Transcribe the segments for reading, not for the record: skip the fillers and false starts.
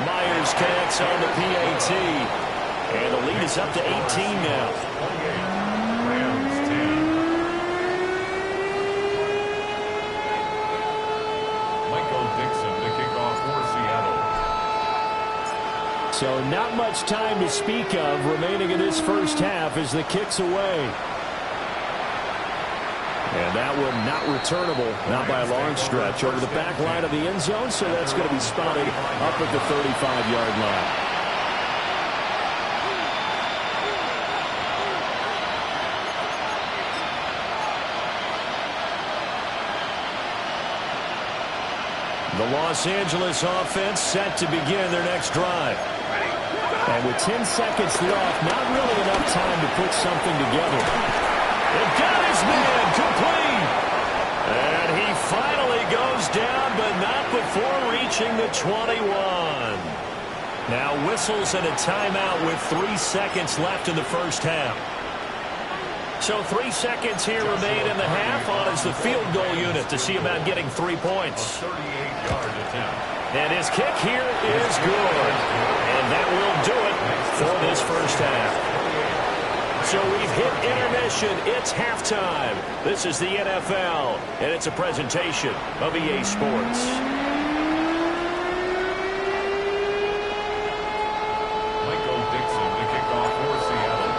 Myers connects on the PAT. And the lead is up to 18 now. Rams 10. Michael Dixon to kick off for Seattle. So not much time to speak of remaining in this first half as the kick's away. And that one not returnable, not by a long stretch, over the back line of the end zone, so that's going to be spotted up at the 35-yard line. The Los Angeles offense set to begin their next drive. And with 10 seconds left, not really enough time to put something together. It got his man complete. And he finally goes down, but not before reaching the 21. Now whistles and a timeout with 3 seconds left in the first half. So 3 seconds here remain in the half. On is the field goal unit to see about getting 3 points. 38-yard attempt. And his kick here is good. And that will do it for this first half. So we've hit intermission. It's halftime. This is the NFL, and it's a presentation of EA Sports. Michael Dixon to kick off for Seattle.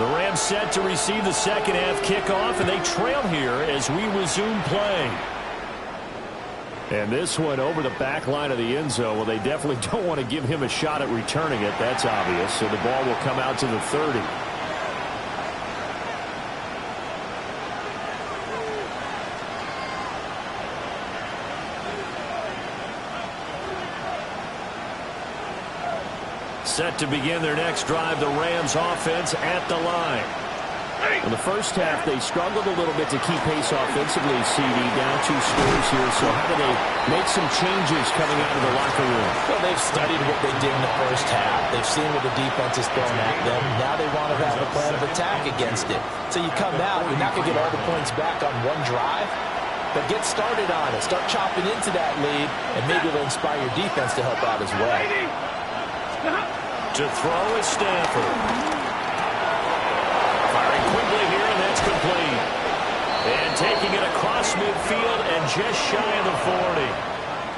The Rams set to receive the second half kickoff, and they trail here as we resume play. And this one over the back line of the end zone. Well, they definitely don't want to give him a shot at returning it. That's obvious. So the ball will come out to the 30. Set to begin their next drive, the Rams offense at the line. In the first half, they struggled a little bit to keep pace offensively, CD, down 2 scores here. So how do they make some changes coming out of the locker room? Well, they've studied what they did in the first half. They've seen what the defense is throwing at them. Now they want to have a plan of attack against it. So you come out, you're not going to get all the points back on one drive, but get started on it. Start chopping into that lead, and maybe it'll inspire your defense to help out as well. To throw is Stafford. Firing quickly here, and that's complete. And taking it across midfield and just shy of the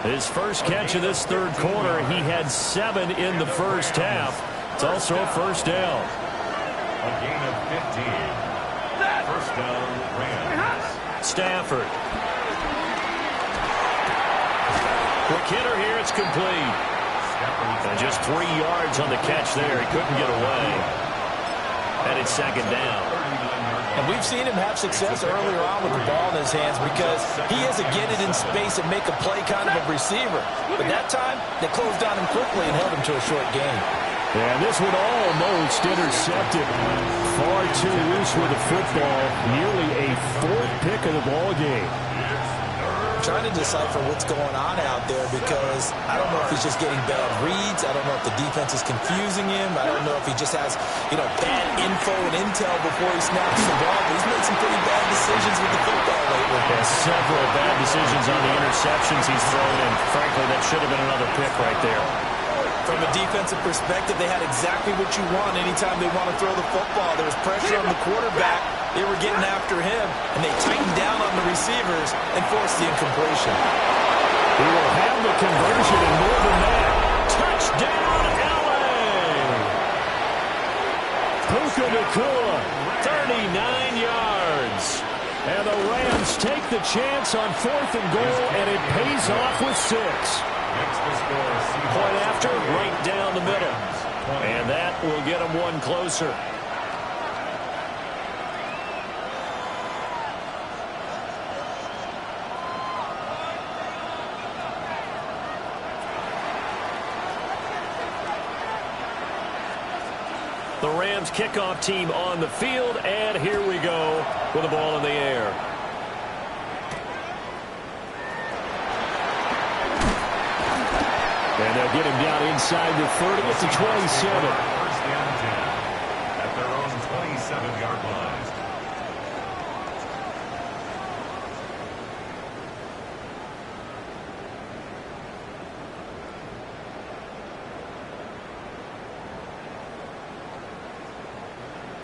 40. His first catch of this third quarter. He had 7 in the first half. It's also a first down. A gain of 15. First down, Rams. Stafford. Quick hitter here. It's complete. And just 3 yards on the catch there. He couldn't get away. And it's second down. And we've seen him have success earlier on with the ball in his hands because he has to get it in space and make a play kind of a receiver. But that time, they closed on him quickly and held him to a short gain. And this one almost intercepted. Far too loose with the football. Nearly a 4th pick of the ball game. Trying to decipher what's going on out there because I don't know if he's just getting bad reads. I don't know if the defense is confusing him. I don't know if he just has, bad info and intel before he snaps the ball. But he's made some pretty bad decisions with the football lately. Yeah, several bad decisions on the interceptions he's thrown in. Frankly, that should have been another pick right there. From a defensive perspective, they had exactly what you want anytime they want to throw the football. There was pressure on the quarterback. They were getting after him, and they tightened down on the receivers and forced the incompletion. He will have the conversion and more than that. Touchdown, L.A. Puka Nacua, 39 yards. And the Rams take the chance on 4th and goal, and it pays off with 6. Point after, right down the middle. And that will get them one closer. The Rams kickoff team on the field, and here we go with the ball in the air. And they'll get him down inside the 30 at the 27. First down 10 at their own 27-yard line.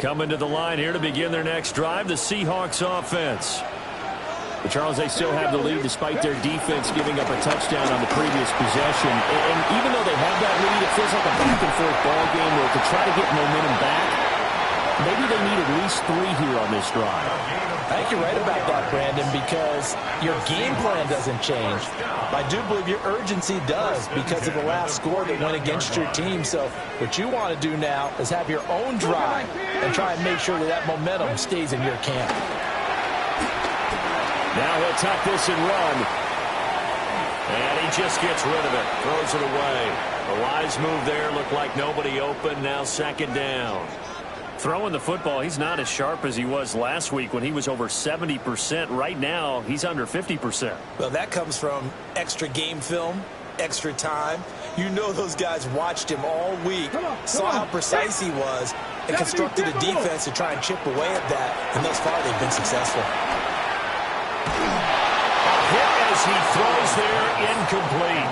Coming to the line here to begin their next drive, the Seahawks offense. But Charles, they still have the lead despite their defense giving up a touchdown on the previous possession. And even though they have that lead, it feels like a back-and-forth ball game where to try to get momentum back, maybe they need at least 3 here on this drive. I think you're right about that, Brandon, because your game plan doesn't change. I do believe your urgency does because of the last score that went against your team. So what you want to do now is have your own drive and try and make sure that that momentum stays in your camp. Now he'll tuck this and run. And he just gets rid of it. Throws it away. A wise move there. Looked like nobody open. Now second down. Throwing the football, he's not as sharp as he was last week when he was over 70%. Right now, he's under 50%. Well, that comes from extra game film, extra time. You know those guys watched him all week, saw how precise he was, and constructed a defense to try and chip away at that. And thus far, they've been successful. As he throws there, incomplete.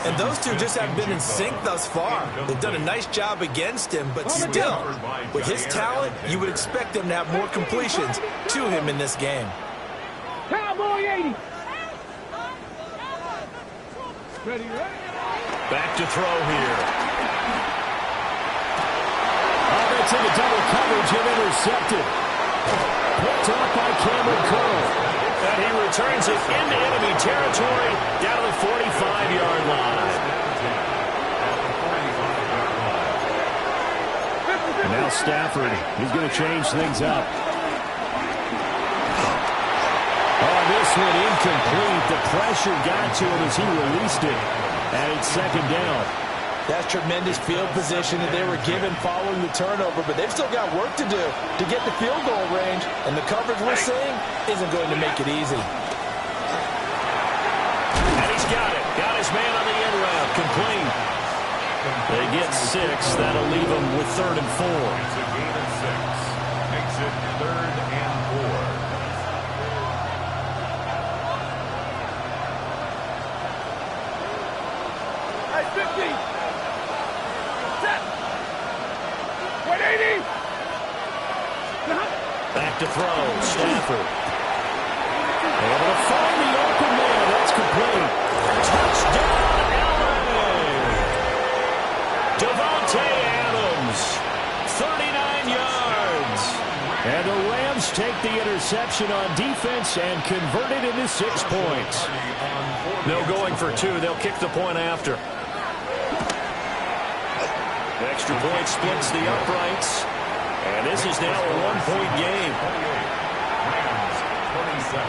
And those two just haven't been in sync thus far. They've done a nice job against him, but still, with his talent, you would expect them to have more completions to him in this game. Cowboy 80. Back to throw here. That's in the double coverage and intercepted. Picked off by Cameron Cole. And he returns it into enemy territory down to the 45-yard line. And now Stafford, he's going to change things up. Oh, this one incomplete. The pressure got to him as he released it. And it's second down. That's tremendous field position that they were given following the turnover, but they've still got work to do to get the field goal range, and the coverage we're seeing isn't going to make it easy. And he's got it. Got his man on the end route. Complete. They get 6. That'll leave them with 3rd and 4. It's a gain of 6. Makes it 3rd and 4. Back to throw. Stafford. Able to find the open man. That's complete. Touchdown, LA! Devontae Adams. 39 yards. And the Rams take the interception on defense and convert it into 6 points. No going for 2. They'll kick the point after. Extra point splits the uprights. And this is now a 1-point game. Rams 27.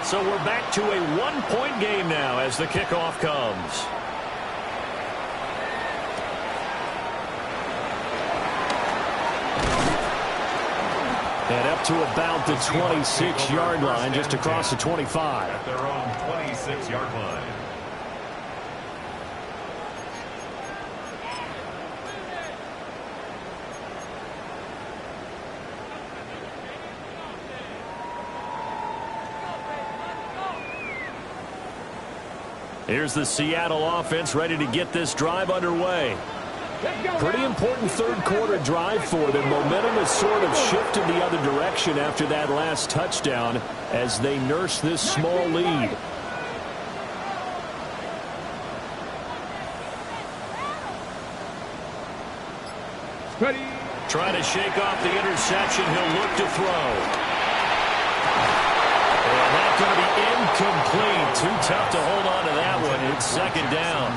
So we're back to a 1-point game now as the kickoff comes. And up to about the 26-yard line, just across the 25. At their own 26-yard line. Here's the Seattle offense ready to get this drive underway. Pretty important third-quarter drive for them. Momentum has sort of shifted the other direction after that last touchdown as they nurse this small lead. Trying to shake off the interception. He'll look to throw. And that's going to be incomplete. Too tough to hold on to that one. It's second down.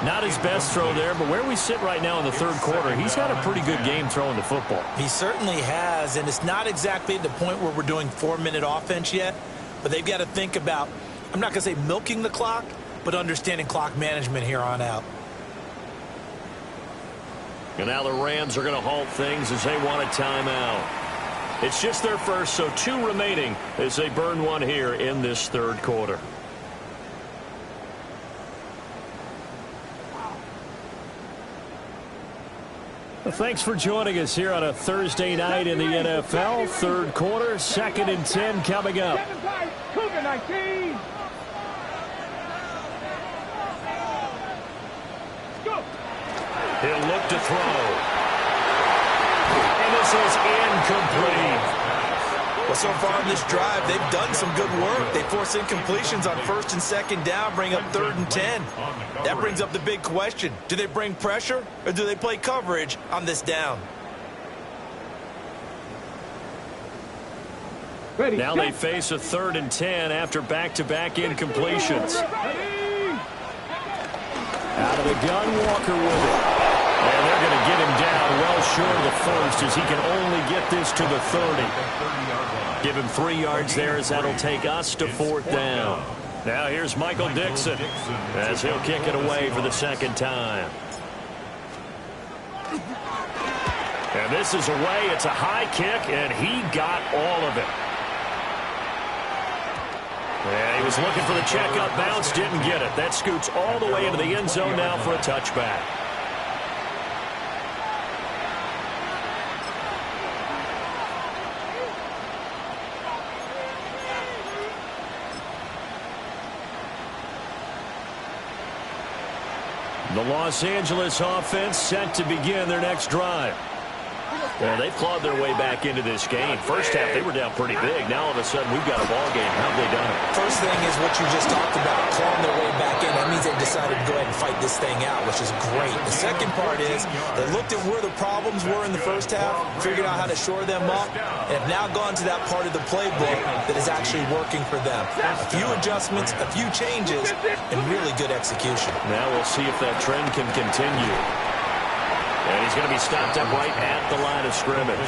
Not his best throw there, but where we sit right now in the third quarter, he's had a pretty good game throwing the football. He certainly has, and it's not exactly at the point where we're doing 4-minute offense yet, but they've got to think about, I'm not going to say milking the clock, but understanding clock management here on out. And now the Rams are going to halt things as they want a timeout. It's just their first, so 2 remaining as they burn one here in this third quarter. Well, thanks for joining us here on a Thursday night in the NFL. Third quarter, 2nd and 10 coming up. He'll look to throw. And this is incomplete. Well, so far in this drive, they've done some good work. They force incompletions on 1st and 2nd down, bring up 3rd and 10. That brings up the big question. Do they bring pressure or do they play coverage on this down? Ready, Now set. they face a 3rd and 10 after back-to-back incompletions. Out of the gun, Walker with it. And they're going to get him down well short of the first as he can only get this to the 30. Give him 3 yards there as that'll take us to 4th down. Now here's Michael Dixon as he'll kick it away for the 2nd time. And this is away. It's a high kick, and he got all of it. Yeah, he was looking for the checkup bounce, didn't get it. That scoots all the way into the end zone now for a touchback. The Los Angeles offense set to begin their next drive. Well, they've clawed their way back into this game. First half, they were down pretty big. Now, all of a sudden, we've got a ball game. How have they done it? First thing is what you just talked about, clawing their way back in. That means they decided to go ahead and fight this thing out, which is great. The second part is they looked at where the problems were in the first half, figured out how to shore them up, and have now gone to that part of the playbook that is actually working for them. A few adjustments, a few changes, and really good execution. Now we'll see if that trend can continue. And he's going to be stopped up right at the line of scrimmage.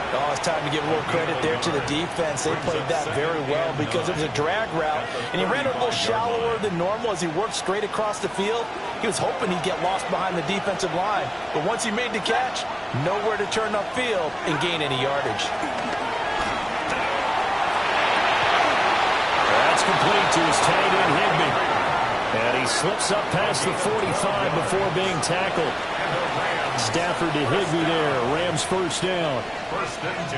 Oh, it's time to give a little credit there to the defense. They played that very well because it was a drag route, and he ran it a little shallower than normal as he worked straight across the field. He was hoping he'd get lost behind the defensive line, but once he made the catch, nowhere to turn upfield and gain any yardage. That's complete to his tight end, Higbee. And he slips up past the 45 before being tackled. Stafford to Higbee there. Rams first down.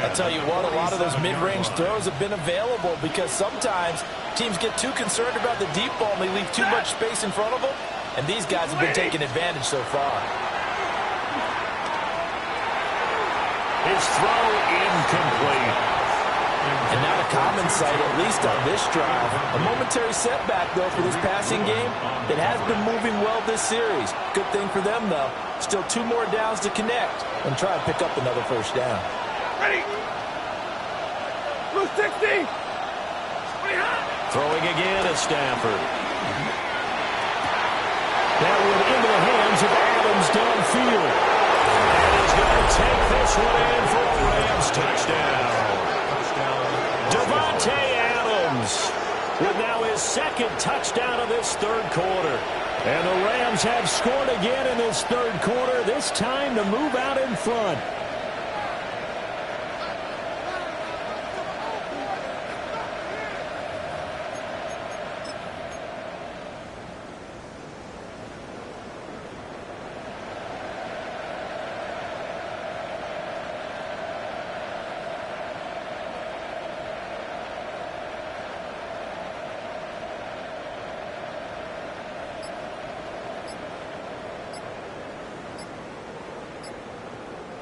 I tell you what, a lot of those mid-range throws have been available because sometimes teams get too concerned about the deep ball and they leave too much space in front of them. And these guys have been taking advantage so far. His throw incomplete. And not a common sight, at least on this drive. A momentary setback, though, for this passing game. It has been moving well this series. Good thing for them, though. Still 2 more downs to connect and try and pick up another first down. Ready. Blue 60. Throwing again at Stafford. That one into the hands of Adams downfield. And he's going to take this one in for a Rams touchdown. Davante Adams with now his 2nd touchdown of this 3rd quarter. And the Rams have scored again in this 3rd quarter, this time to move out in front.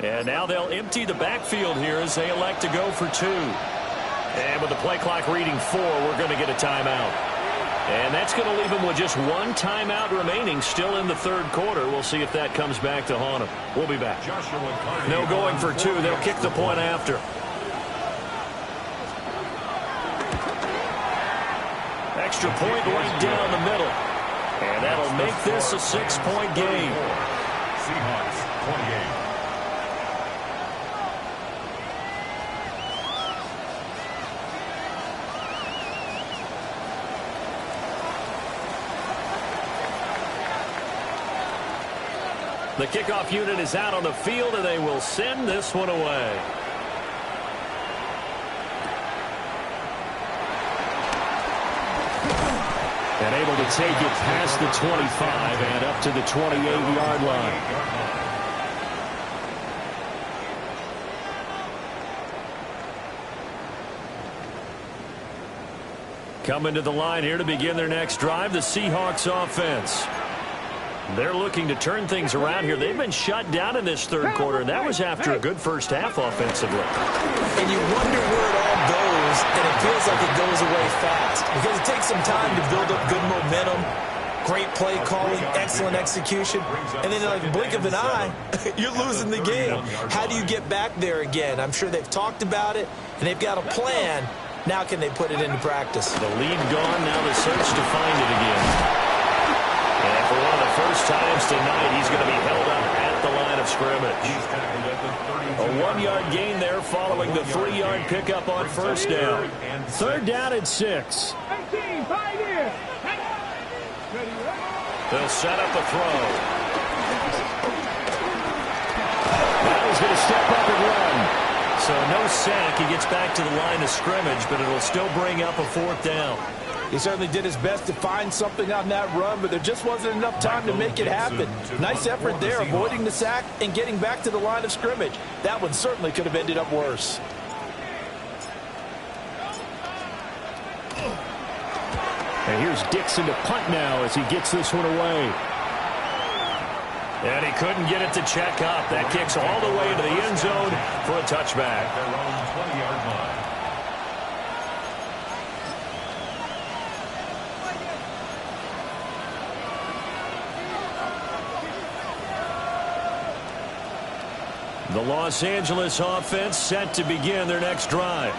And now they'll empty the backfield here as they elect to go for 2. And with the play clock reading 4, we're going to get a timeout. And that's going to leave them with just 1 timeout remaining still in the 3rd quarter. We'll see if that comes back to haunt them. We'll be back. No going for 2. They'll kick the point after. Extra point right down the middle. And that'll make this a 6-point game. Seahawks 28. The kickoff unit is out on the field, and they will send this one away. And able to take it past the 25 and up to the 28-yard line. Coming to the line here to begin their next drive, the Seahawks offense. They're looking to turn things around here. They've been shut down in this third quarter. That was after a good first half offensively. And you wonder where it all goes, and it feels like it goes away fast because it takes some time to build up good momentum, great play calling, excellent execution, and then in like a blink of an eye, you're losing the game. How do you get back there again? I'm sure they've talked about it, and they've got a plan. Now can they put it into practice? The lead gone, now the search to find it again. And for one of the first times tonight, he's going to be held up at the line of scrimmage. A 1-yard gain there following the 3-yard pickup on first down. Third down and 6. They'll set up a throw. Now he's going to step up and run. So no sack. He gets back to the line of scrimmage, but it'll still bring up a 4th down. He certainly did his best to find something on that run, but there just wasn't enough time to make it happen. Nice effort there, avoiding the sack and getting back to the line of scrimmage. That one certainly could have ended up worse. And here's Dixon to punt now as he gets this one away. And he couldn't get it to check up. That kicks all the way into the end zone for a touchback. Their own 20-yard line. The Los Angeles offense set to begin their next drive.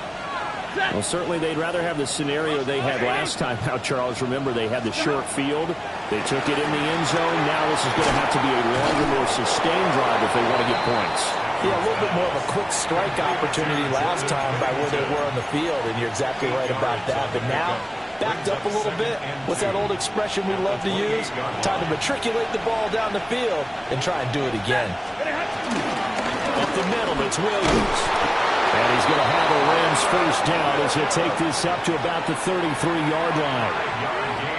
Well, certainly they'd rather have the scenario they had last time out, Charles. Remember, they had the short field. They took it in the end zone. Now this is going to have to be a longer, more sustained drive if they want to get points. Yeah, a little bit more of a quick strike opportunity last time by where they were on the field, and you're exactly right about that. But now, backed up a little bit. What's that old expression we love to use? Time to matriculate the ball down the field and try and do it again. Up the middle, it's Williams. And he's going to have a Rams first down as he'll take this up to about the 33-yard line.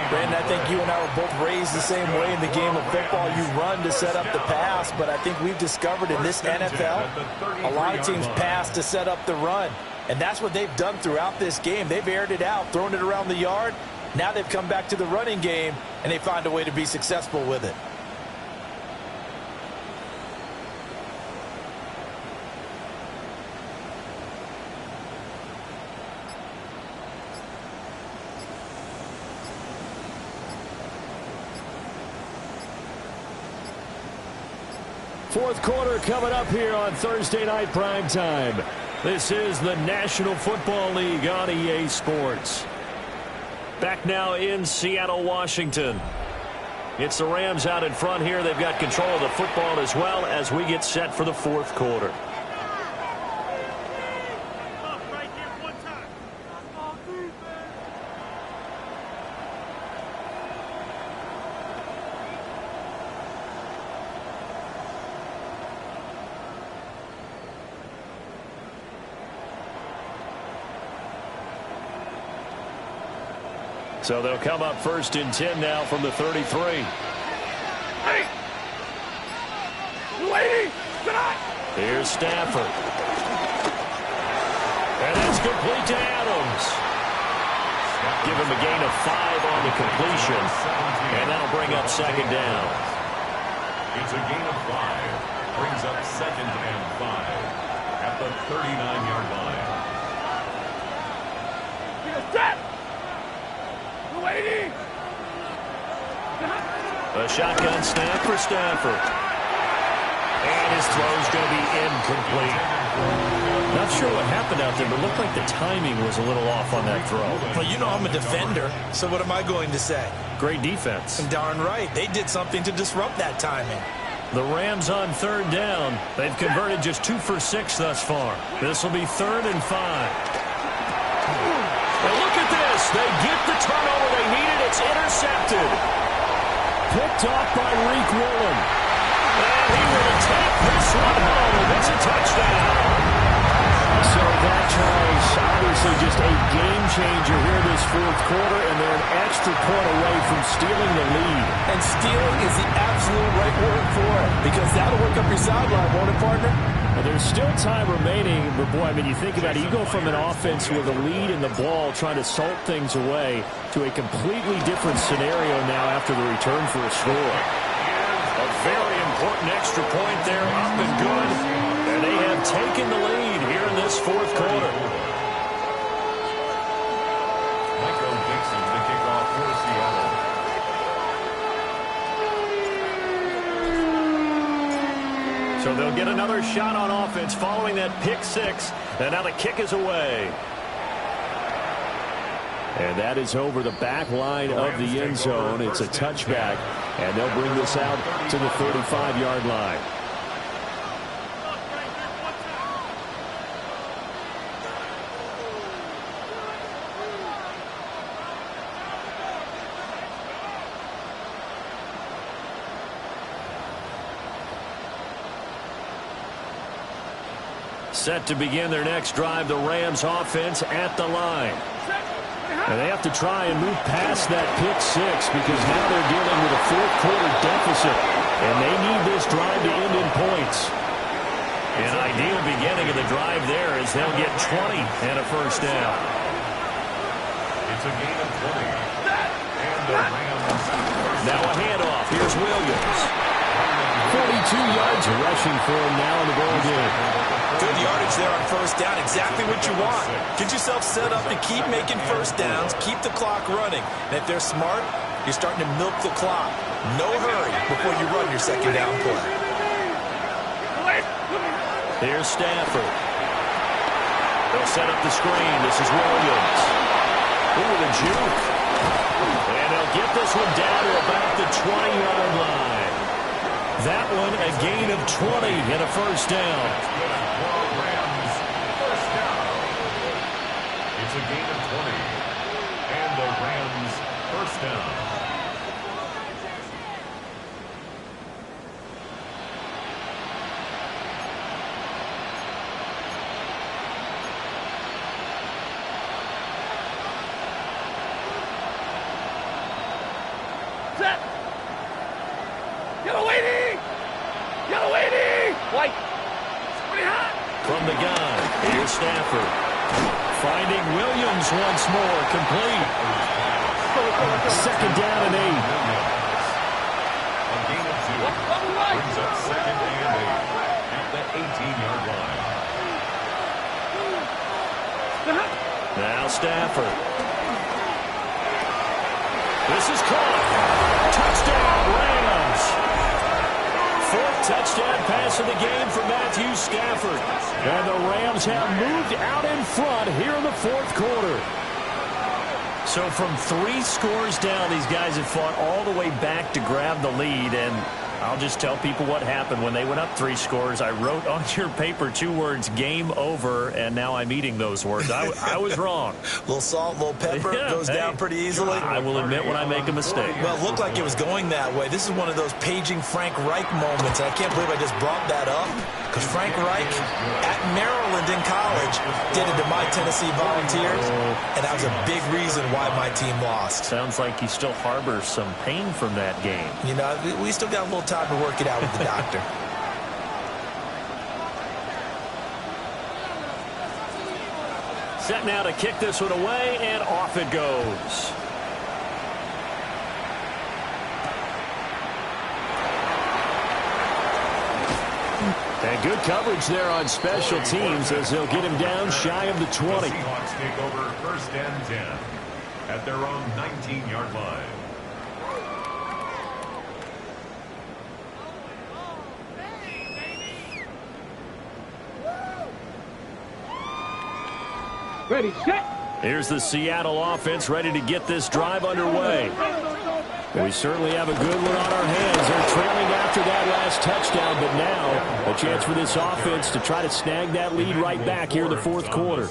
Brandon, I think you and I were both raised the same way in the game of football. You run to set up the pass, but I think we've discovered in this NFL, a lot of teams pass to set up the run. And that's what they've done throughout this game. They've aired it out, thrown it around the yard. Now they've come back to the running game, and they find a way to be successful with it. Fourth quarter coming up here on Thursday Night Primetime. This is the National Football League on EA Sports. Back now in Seattle, Washington. It's the Rams out in front here. They've got control of the football as well as we get set for the fourth quarter. So they'll come up first and 10 now from the 33. Hey! Lady! Tonight! Here's Stafford. And that's complete to Adams. Give him a gain of 5 on the completion. And that'll bring up second down. It's a gain of 5. Brings up second and 5 at the 39-yard line. Set! A shotgun snap for Stafford. And his throw's going to be incomplete. Not sure what happened out there, but it looked like the timing was a little off on that throw. Well, you know I'm a defender, so what am I going to say? Great defense. Darn right. They did something to disrupt that timing. The Rams on third down. They've converted just 2 for 6 thus far. This will be 3rd and 5. And look at this. They get the turnover they needed. It's intercepted. Picked off by Reek Woolen. And he will take this one home. It's a touchdown. So that, Charles, obviously just a game changer here this fourth quarter, and they're an extra point away from stealing the lead. And stealing is the absolute right word for it, because that'll work up your sideline, won't it, partner? Well, there's still time remaining, but boy, I mean, you think about it, you go from an offense with a lead in the ball trying to salt things away to a completely different scenario now after the return for a score. Important extra point there, up and good. And they have taken the lead here in this fourth quarter. The kickoff for Seattle. So they'll get another shot on offense following that pick six. And now the kick is away. And that is over the back line of the end zone. It's a touchback. And they'll bring this out to the 35-yard line. Set to begin their next drive, the Rams offense at the line. And they have to try and move past that pick six because now they're dealing with a fourth quarter deficit. And they need this drive to end in points. An ideal beginning of the drive there is they'll get 20 and a first down. It's a gain of 20. And the Rams. Now a handoff. Here's Williams. 42 yards rushing for him now in the ball game. Good yardage there on first down. Exactly what you want. Get yourself set up to keep making first downs. Keep the clock running. And if they're smart, you're starting to milk the clock. No hurry before you run your second down play. Here's Stafford. They'll set up the screen. This is Williams. Ooh, the juke. And they'll get this one down to about the 20-yard line. That one a gain of 20 and a first down. It's a gain of 20. And the Rams first down. Set. Yellow 80. Yellow 80. White. 20 hot. From the gun, here's Stafford. Finding Williams once more, complete. Second down and 8. A gain of 2. Brings up second and 8 at the 18-yard line. Now Stafford. This is caught. Touchdown, Rams. Fourth touchdown pass of the game for Matthew Stafford. And the Rams have moved out in front here in the fourth quarter. So from 3 scores down, these guys have fought all the way back to grab the lead. And I'll just tell people what happened when they went up 3 scores. I wrote on your paper 2 words, game over, and now I'm eating those words. I was wrong. Little salt, little pepper, goes down pretty easily. I will admit when I make a mistake. Well, it looked like it was going that way. This is one of those paging Frank Reich moments, and I can't believe I just brought that up. Because Frank Reich, at Maryland in college, did it to my Tennessee Volunteers, and that was a big reason why my team lost. Sounds like he still harbors some pain from that game. You know, we still got a little time to work it out with the doctor. Set now to kick this one away, and off it goes. And good coverage there on special teams as they'll get him down shy of the 20. The Seahawks take over first and 10 at their own 19-yard line. Ready, set. Here's the Seattle offense ready to get this drive underway. We certainly have a good one on our hands. They're trailing after that last touchdown, but now a chance for this offense to try to snag that lead right back here in the fourth quarter.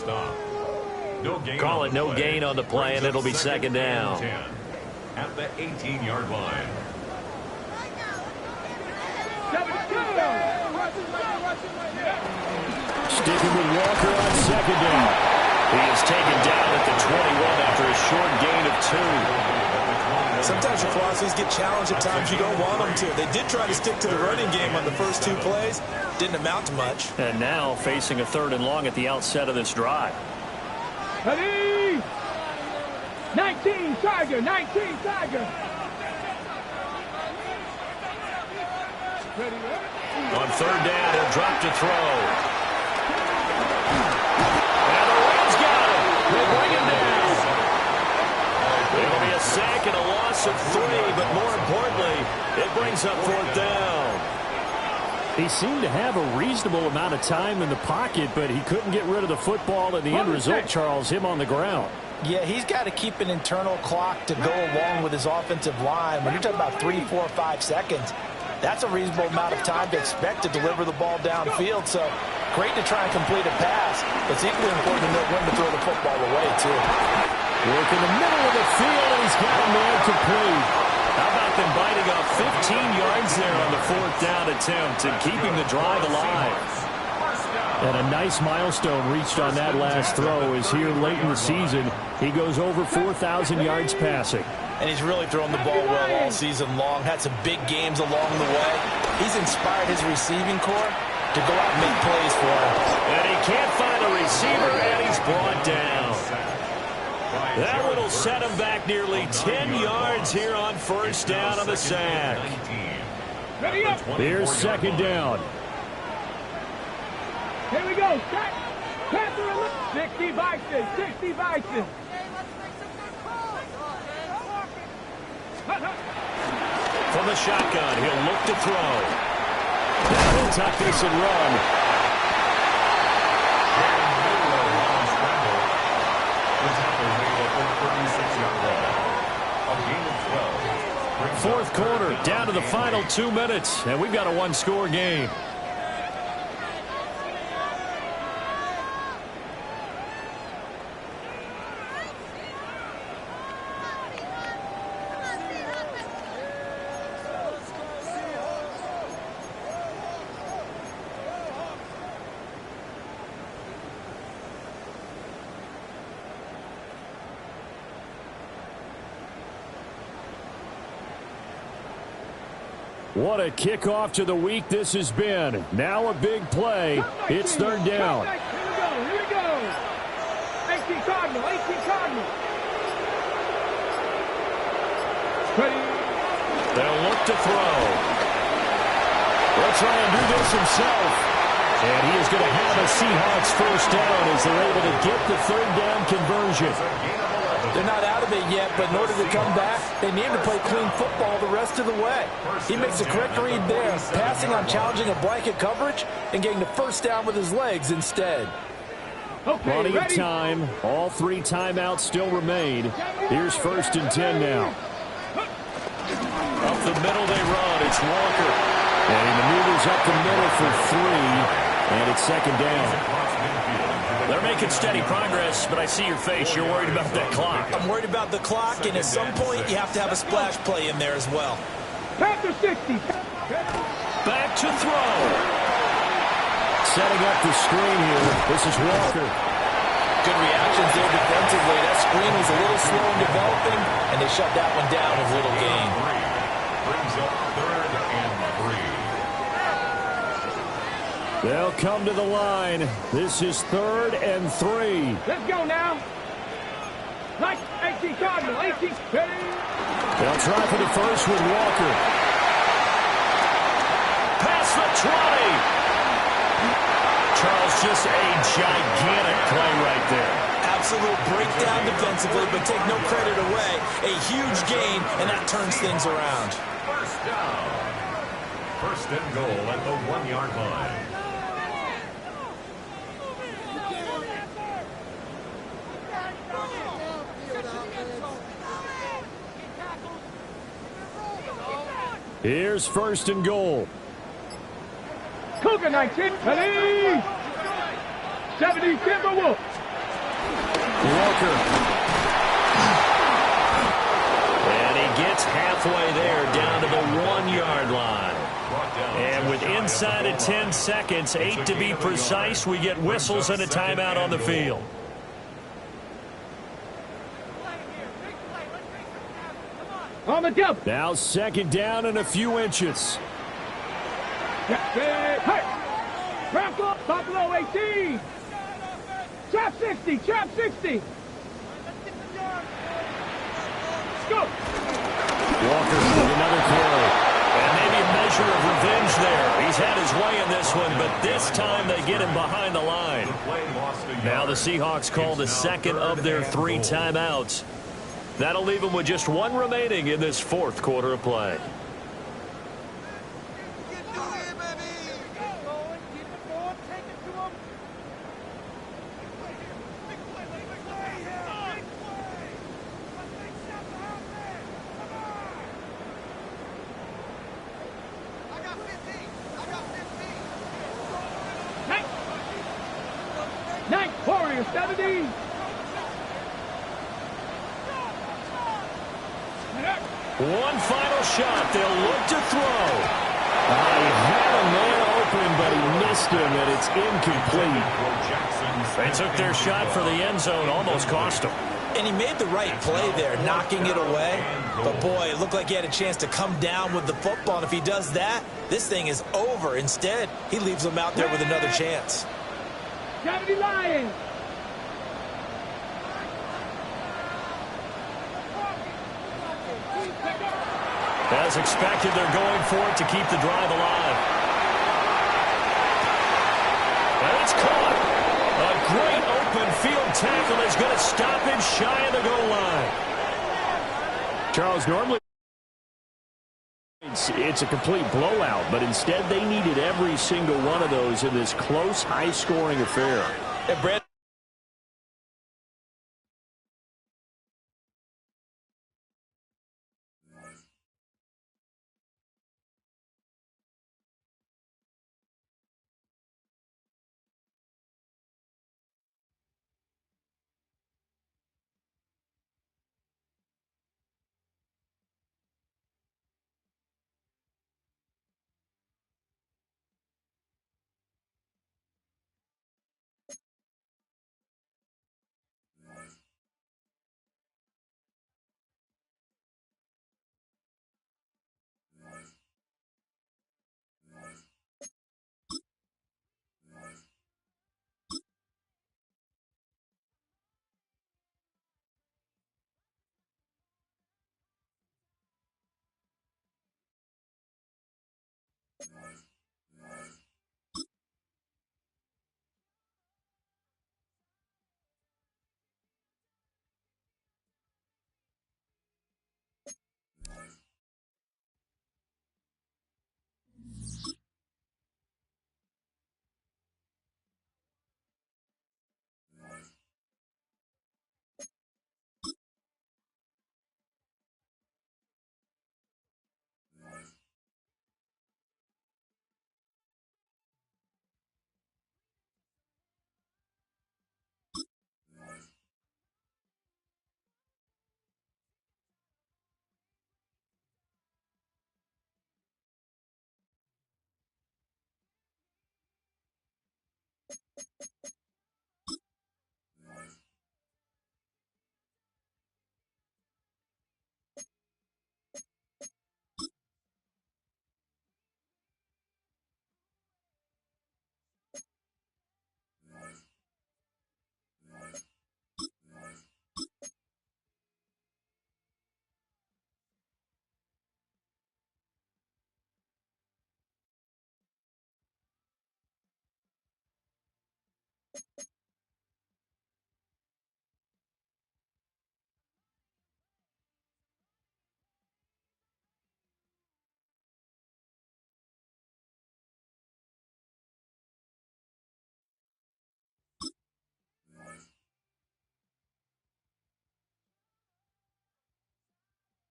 Call it no gain on the play, and it'll be second down. At the 18-yard line. Sticking with Walker on second down. He is taken down at the 21 after a short gain of 2. Sometimes your philosophies get challenged at times you don't want them to. They did try to stick to the running game on the first 2 plays. Didn't amount to much. And now facing a 3rd and long at the outset of this drive. Ready. 19, Tiger. 19, Tiger. On third down, he'll drop to throw. And the Rams got him. They bring him down. It'll be a sack and a loss of 3, but more importantly, it brings up fourth down. He seemed to have a reasonable amount of time in the pocket, but he couldn't get rid of the football, and the end result, Charles, him on the ground. Yeah, he's got to keep an internal clock to go along with his offensive line. When you're talking about 3, 4, 5 seconds, that's a reasonable amount of time to expect to deliver the ball downfield. So great to try and complete a pass, but it's equally important to know when to throw the football away, too. Work in the middle of the field, and he's got a man complete. How about them biting off 15 yards there on the fourth down attempt and keeping the drive alive? And a nice milestone reached on that last throw as here late in the season, he goes over 4,000 yards passing. And he's really thrown the ball well all season long. Had some big games along the way. He's inspired his receiving corps to go out and make plays for him. And he can't find a receiver, and he's brought down. That one will set him back nearly 10 yards here on first down on the sack. Here's second down. Here we go. Panther 60 Bison. 60 Bison. From the shotgun, he'll look to throw. That'll tuck this and run. Fourth quarter, down to the final 2 minutes, and we've got a one-score game. What a kickoff to the week this has been. Now a big play. It's third down. Here we go. 18 Cardinal. 18 Cardinal. They'll look to throw. They'll try and do this himself. And he is going to have a Seahawks first down as they're able to get the third down conversion. They're not out of it yet, but in order to come back, they need to play clean football the rest of the way. He makes a correct read there, passing on challenging a blanket coverage and getting the first down with his legs instead. Plenty of time. All 3 timeouts still remain. Here's first and 10 now. Up the middle they run. It's Walker. And he maneuvers up the middle for 3, and it's second down. They're making steady progress, but I see your face. You're worried about that clock. I'm worried about the clock, and at some point, you have to have a splash play in there as well. Panther 60. Back to throw. Setting up the screen here. This is Walker. Good reactions there defensively. That screen was a little slow in developing, and they shut that one down with little gain. Brings up third and 3. They'll come to the line. This is third and 3. Let's go now. Like 18 Cardinal. 18. They'll try for the first with Walker. Past the 20. Charles, just a gigantic play right there. Absolute breakdown defensively, but take no credit away. A huge gain, and that turns things around. First down. First and goal at the 1-yard line. Here's first and goal. Cougar 19. Ready. 70 Timberwolves. Walker. And he gets halfway there down to the 1-yard line. And with inside of 10 seconds, 8 to be precise, we get whistles and a timeout on the field. On the jump. Now second down and a few inches. Hey. Bronco. Buffalo 18. Trap 60. Trap 60. Let's go. Walker with another carry. And maybe a measure of revenge there. he's had his way in this one, but this time they get him behind the line. Now the Seahawks call the second of their 3 timeouts. That'll leave them with just 1 remaining in this 4th quarter of play. One final shot. They'll look to throw. He had a man open, but he missed him, and it's incomplete. They took their shot for the end zone, almost cost him. And he made the right play there, knocking it away. But, boy, it looked like he had a chance to come down with the football. And if he does that, this thing is over. Instead, he leaves him out there with another chance. Kennedy Lions. As expected, they're going for it to keep the drive alive. And it's caught. A great open field tackle is going to stop him shy of the goal line. Charles, normally it's a complete blowout, but instead they needed every single one of those in this close, high-scoring affair. And Brad,